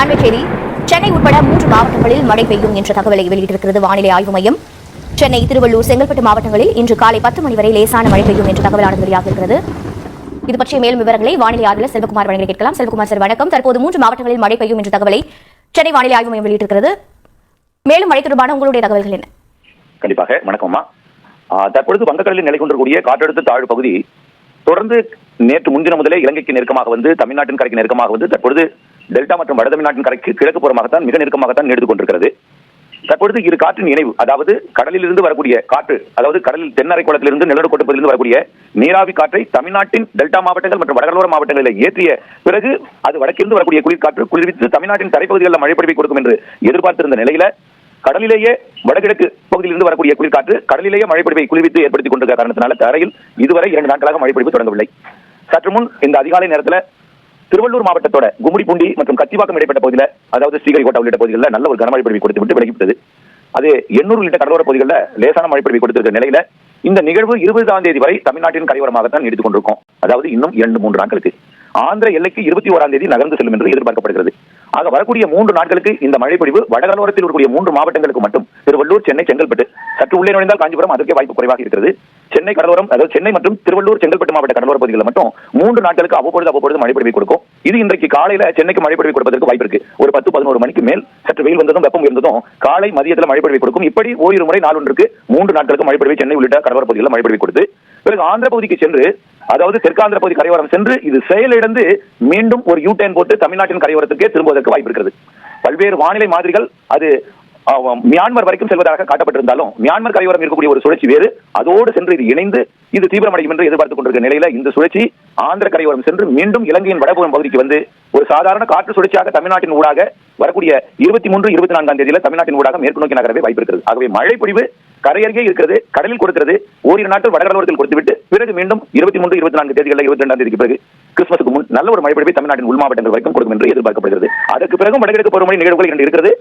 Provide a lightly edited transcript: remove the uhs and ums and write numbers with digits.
அண்மை செய்தி. சென்னை உட்பட 3 மாவட்டங்களில் மழை பெய்யும் என்ற தகவலை வெளியிட்டிருக்கிறது வானிலை ஆய்வு மையம். சென்னை, திருவள்ளூர், செங்கல்பட்டு மாவட்டங்களில் இன்று காலை 10 மணி வரை லேசான மழை பெய்யும் என்ற தகவலானது வெளியாக இருக்கிறது. இது பற்றிய மேலும் விவரங்களை வானிலை ஆய்வாளர் செல்வகுமார் வழங்க கேட்கலாம். செல்வகுமார் சார், வணக்கம். தற்போது 3 மாவட்டங்களில் மழை பெய்யும் என்ற தகவலை சென்னை வானிலை ஆய்வு மையம் வெளியிட்டிருக்கிறது. மேலும் மழை தொடர்பான உங்களுடைய தகவல்கள் என்ன? கண்டிப்பாக வணக்கம்மா. தற்பொழுது வங்கக்கடலில் நிலை கொண்டிருக்கூடிய காற்றழுத்த தாழ்வு பகுதி தொடர்ந்து நேற்று முன்தினம் முதலே இலங்கைக்கு நெருக்கமாக வந்து தமிழ்நாட்டின் கரைக்கு நெருக்கமாக வந்து தற்பொழுது டெல்டா மற்றும் வட தமிழ்நாட்டின் கரைக்கு கிழக்கு புறமாகத்தான் மிக நெருக்கமாகத்தான் நீடித்துக் கொண்டிருக்கிறது. தற்பொழுது இரு காற்றின் இணைவு, அதாவது கடலில் இருந்து வரக்கூடிய காற்று, அதாவது கடலில் தென்னரை குளத்திலிருந்து நிலநடுக்கோட்டு பகுதியிலிருந்து வரக்கூடிய நீராவி காற்றை தமிழ்நாட்டின் டெல்டா மாவட்டங்கள் மற்றும் வடகடலோர மாவட்டங்களில் ஏற்றிய பிறகு அது வடக்கிலிருந்து வரக்கூடிய குளிர்காற்று குளிர்வித்து தமிழ்நாட்டின் தரைப்பகுதிகளில் மழை பொழிவை கொடுக்கும் என்று எதிர்பார்த்திருந்த நிலையில கடலிலேயே வடகிழக்கு பகுதியிலிருந்து வரக்கூடிய குளிர்காற்று கடலிலேயே மழைப்பொழிவை குளிர்வித்து ஏற்படுத்திக் கொண்டிருக்கிற காரணத்தினால தரையில் இதுவரை 2 நாட்களாக மழைப்பொழிவு தொடங்கவில்லை. சற்று முன் இந்த அதிகாலை நேரத்தில் திருவள்ளூர் மாவட்டத்தோட கும்மிடிப்பூண்டி மற்றும் கத்திவாக்கம் இடைப்பட்ட பகுதியில், அதாவது ஸ்ரீஹரிகோட்டா உள்ளிட்ட பகுதிகளில் நல்ல ஒரு கனமழை பொழிவை கொடுத்து விட்டு விலகிவிட்டது. அது 800 உள்ளிட்ட கடலோர பகுதிகளில் லேசான மழை பொழிவை கொடுத்திருக்கிற நிலையில இந்த நிகழ்வு 20ஆம் தேதி வரை தமிழ்நாட்டின் கரையோரமாகத்தான் நீடித்துக் கொண்டிருக்கும். அதாவது இன்னும் 2-3 நாட்களுக்கு. ஆந்திர எல்லைக்கு 21ஆம் தேதி நகர்ந்து செல்லும் என்று எதிர்பார்க்கப்படுகிறது. ஆக வரக்கூடிய 3 நாட்களுக்கு இந்த மழைப்பொழிவு வடகடலோரத்தில் இருக்கக்கூடிய 3 மாவட்டங்களுக்கு மட்டும், திருவள்ளூர், சென்னை, செங்கல்பட்டு, சற்று உள்ளே நுழைந்தால் காஞ்சிபுரம், அதற்கே வாய்ப்பு குறைவாக இருக்கிறது. சென்னை கடலோரம், அதாவது சென்னை மற்றும் திருவள்ளூர், செங்கல்பட்டு மாவட்ட கடலோர பகுதிகளில் மட்டும் 3 நாட்களுக்கு அவ்வப்பொழுது மழைப்பொழிவை கொடுக்கும். இது இன்றைக்கு காலையில சென்னைக்கு மழைப்பொழிவை கொடுப்பதற்கு வாய்ப்பு இருக்கு. ஒரு 10-11 மணிக்கு மேல் சற்று வெயில் வந்ததும் வெப்பம் இருந்ததும் காலை மதியத்தில் மழைப்பொழிவை கொடுக்கும். இப்படி ஓரிரு முறை நாள் ஒன்றுக்கு 3 நாட்களுக்கு மழைப்பொழிவை சென்னை உள்ளிட்ட கடலோர பகுதிகளில் மழைப்பொழிவை கொடுத்து பிறகு ஆந்திர பகுதிக்கு சென்று, அதாவது தெற்காந்திர பகுதி கரையோரம் சென்று இது செயலிழந்து மீண்டும் ஒரு யூ-டர்ன் போட்டு தமிழ்நாட்டின் கரையோரத்துக்கே திரும்புவதற்கு வாய்ப்பு இருக்கிறது. பல்வேறு வானிலை மாதிரிகள் அது மியான்மர் வரைக்கும் செல்வதாக காட்டப்பட்டிருந்தாலும் மியான்மர் கரையோரம் இருக்கக்கூடிய ஒரு சுழற்சி வேறு, அதோடு சென்று இது இணைந்து இது தீவிரமடையும் என்று எதிர்பார்த்துக் கொண்டிருக்கிற நிலையில இந்த சுழற்சி ஆந்திர கரையோரம் சென்று மீண்டும் இலங்கையின் வடபுறம் பகுதிக்கு வந்து ஒரு சாதாரண காற்று சுழற்சியாக தமிழ்நாட்டின் ஊடாக வரக்கூடிய 23-24ஆம் தேதியில தமிழ்நாட்டின் ஊடாக மேற்கு நோக்கி நகரவே வாய்ப்பு இருக்கிறது. ஆகவே மழை பொழிவு கரையருகே இருக்கிறது, கடலில் கொடுக்கிறது. ஓரிரு நாட்கள் வடகடலோரத்தில் கொடுத்துவிட்டு பிறகு மீண்டும் 23-24 தேதிகளில் 22ஆம் தேதிக்கு பிறகு கிறிஸ்துமஸுக்கு முன் நல்ல ஒரு மழை பொழிவை தமிழ்நாட்டின் உள் மாவட்டங்கள் வரைக்கும் கொடுக்கும் என்று எதிர்பார்க்கப்படுகிறது. அதற்கு பிறகு வடகிழக்கு பருவமழை நிகழ்வுகள் 2 இருக்கிறது.